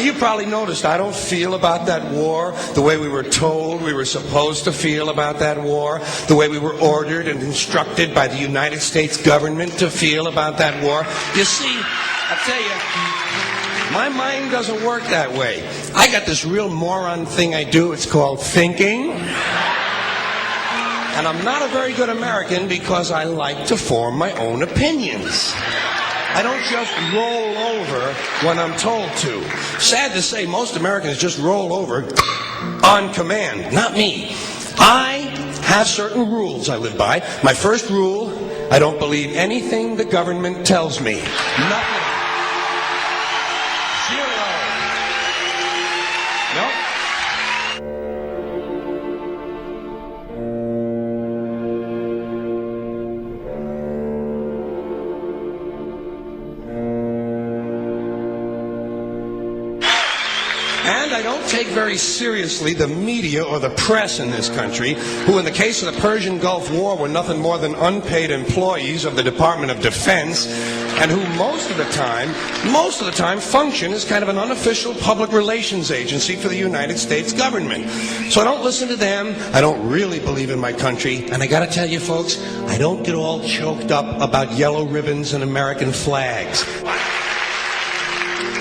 you probably noticed I don't feel about that war the way we were told we were supposed to feel about that war, the way we were ordered and instructed by the United States government to feel about that war. You see, I tell you, my mind doesn't work that way. I got this real moron thing I do. It's called thinking. And I'm not a very good American because I like to form my own opinions. I don't just roll over when I'm told to. Sad to say, most Americans just roll over on command. Not me. I have certain rules I live by. My first rule, I don't believe anything the government tells me. Nothing. Zero. Nope. And I don't take very seriously the media or the press in this country, who in the case of the Persian Gulf War were nothing more than unpaid employees of the Department of Defense, and who most of the time function as kind of an unofficial public relations agency for the United States government. So I don't listen to them. I don't really believe in my country. And I gotta tell you folks, I don't get all choked up about yellow ribbons and American flags.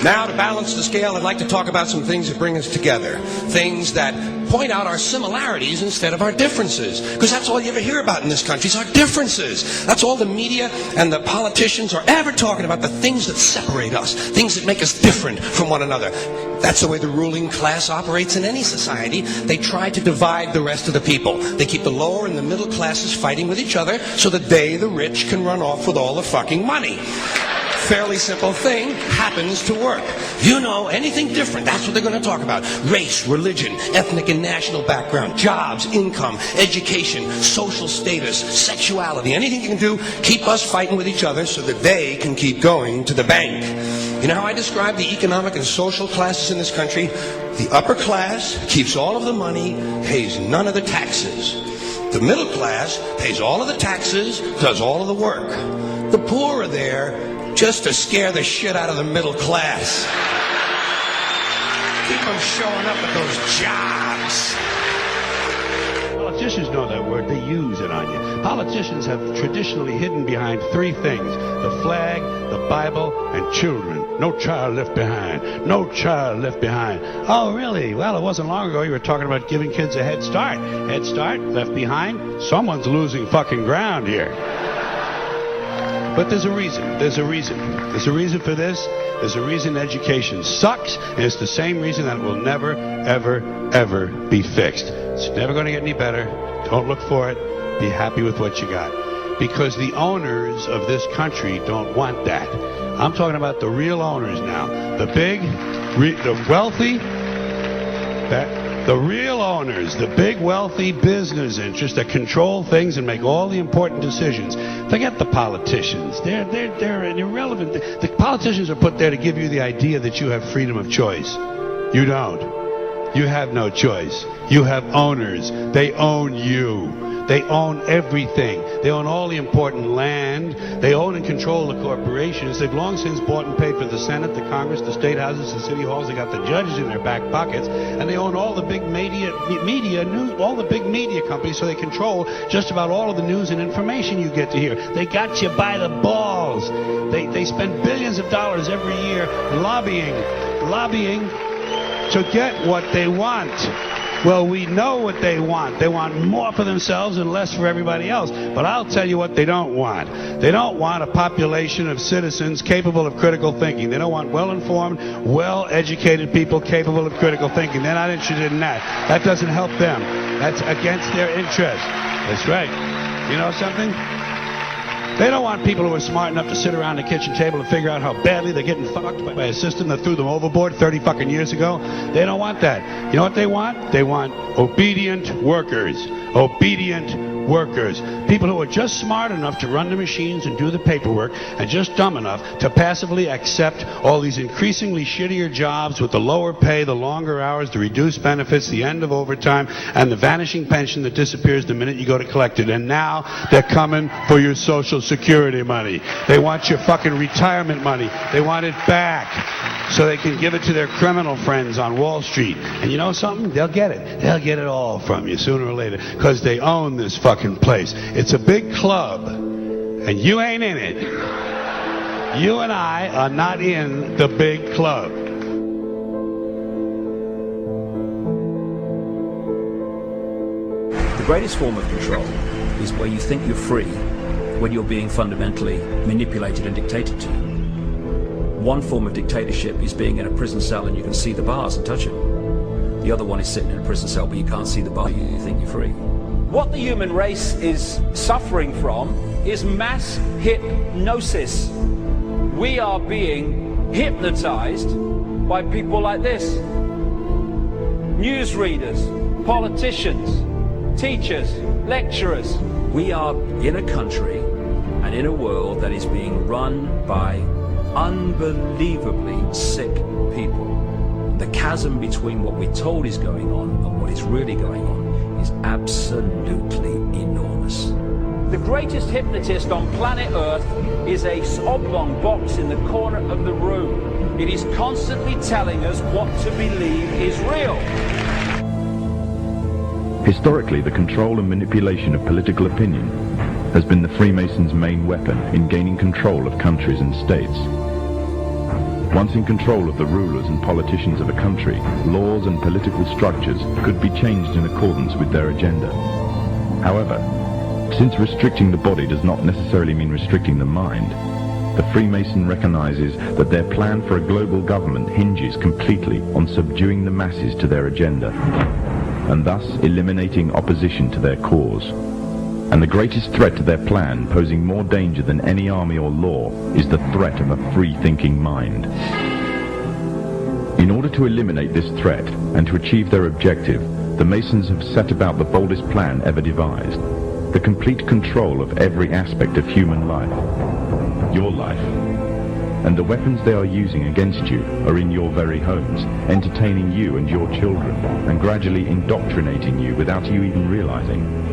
Now, to balance the scale, I'd like to talk about some things that bring us together. Things that point out our similarities instead of our differences. Because that's all you ever hear about in this country is our differences. That's all the media and the politicians are ever talking about, the things that separate us, things that make us different from one another. That's the way the ruling class operates in any society. They try to divide the rest of the people. They keep the lower and the middle classes fighting with each other so that they, the rich, can run off with all the fucking money. Fairly simple thing happens to work. You know, anything different, that's what they're going to talk about. Race, religion, ethnic and national background, jobs, income, education, social status, sexuality, anything you can do, keep us fighting with each other so that they can keep going to the bank. You know how I describe the economic and social classes in this country? The upper class keeps all of the money, pays none of the taxes. The middle class pays all of the taxes, does all of the work. The poor are there just to scare the shit out of the middle class. Keep them showing up at those jobs. Politicians know that word. They use it on you. Politicians have traditionally hidden behind three things: the flag, the Bible, and children. No child left behind. No child left behind. Oh, really? Well, it wasn't long ago you were talking about giving kids a head start. Head start, left behind. Someone's losing fucking ground here. But there's a reason. There's a reason. There's a reason for this. There's a reason education sucks, and it's the same reason that it will never, ever, ever be fixed. It's never going to get any better. Don't look for it. Be happy with what you got. Because the owners of this country don't want that. I'm talking about the real owners now. The big, the wealthy, the real owners, the big wealthy business interests that control things and make all the important decisions. Forget the politicians. They're irrelevant. The politicians are put there to give you the idea that you have freedom of choice. You don't. You have no choice. You have owners. They own you. They own everything. They own all the important land. They own and control the corporations. They've long since bought and paid for the Senate, the Congress, the state houses, the city halls. They got the judges in their back pockets, and they own all the big media news, all the big media companies. So they control just about all of the news and information you get to hear. They got you by the balls. They spend billions of dollars every year lobbying to get what they want. Well, we know what they want. They want more for themselves and less for everybody else. But I'll tell you what they don't want. They don't want a population of citizens capable of critical thinking. They don't want well-informed, well-educated people capable of critical thinking. They're not interested in that. That doesn't help them. That's against their interest. That's right. You know something? They don't want people who are smart enough to sit around the kitchen table and figure out how badly they're getting fucked by a system that threw them overboard 30 fucking years ago. They don't want that. You know what they want? They want obedient workers. Obedient workers, people who are just smart enough to run the machines and do the paperwork, and just dumb enough to passively accept all these increasingly shittier jobs with the lower pay, the longer hours, the reduced benefits, the end of overtime, and the vanishing pension that disappears the minute you go to collect it. And now they're coming for your Social Security money. They want your fucking retirement money. They want it back so they can give it to their criminal friends on Wall Street. And you know something? They'll get it. They'll get it all from you sooner or later, because they own this fucking place. It's a big club, and you ain't in it. You and I are not in the big club. The greatest form of control is where you think you're free when you're being fundamentally manipulated and dictated to. One form of dictatorship is being in a prison cell and you can see the bars and touch them. The other one is sitting in a prison cell but you can't see the bar, you think you're free. What the human race is suffering from is mass hypnosis. We are being hypnotized by people like this. Newsreaders, politicians, teachers, lecturers. We are in a country and in a world that is being run by unbelievably sick people. The chasm between what we're told is going on and what is really going on is absolutely enormous. The greatest hypnotist on planet Earth is a oblong box in the corner of the room. It is constantly telling us what to believe is real. Historically, the control and manipulation of political opinion has been the Freemasons' main weapon in gaining control of countries and states. Once in control of the rulers and politicians of a country, laws and political structures could be changed in accordance with their agenda. However, since restricting the body does not necessarily mean restricting the mind, the Freemason recognizes that their plan for a global government hinges completely on subduing the masses to their agenda, and thus eliminating opposition to their cause. And the greatest threat to their plan, posing more danger than any army or law, is the threat of a free-thinking mind. In order to eliminate this threat and to achieve their objective, the Masons have set about the boldest plan ever devised: the complete control of every aspect of human life, your life. And the weapons they are using against you are in your very homes, entertaining you and your children, and gradually indoctrinating you without you even realizing.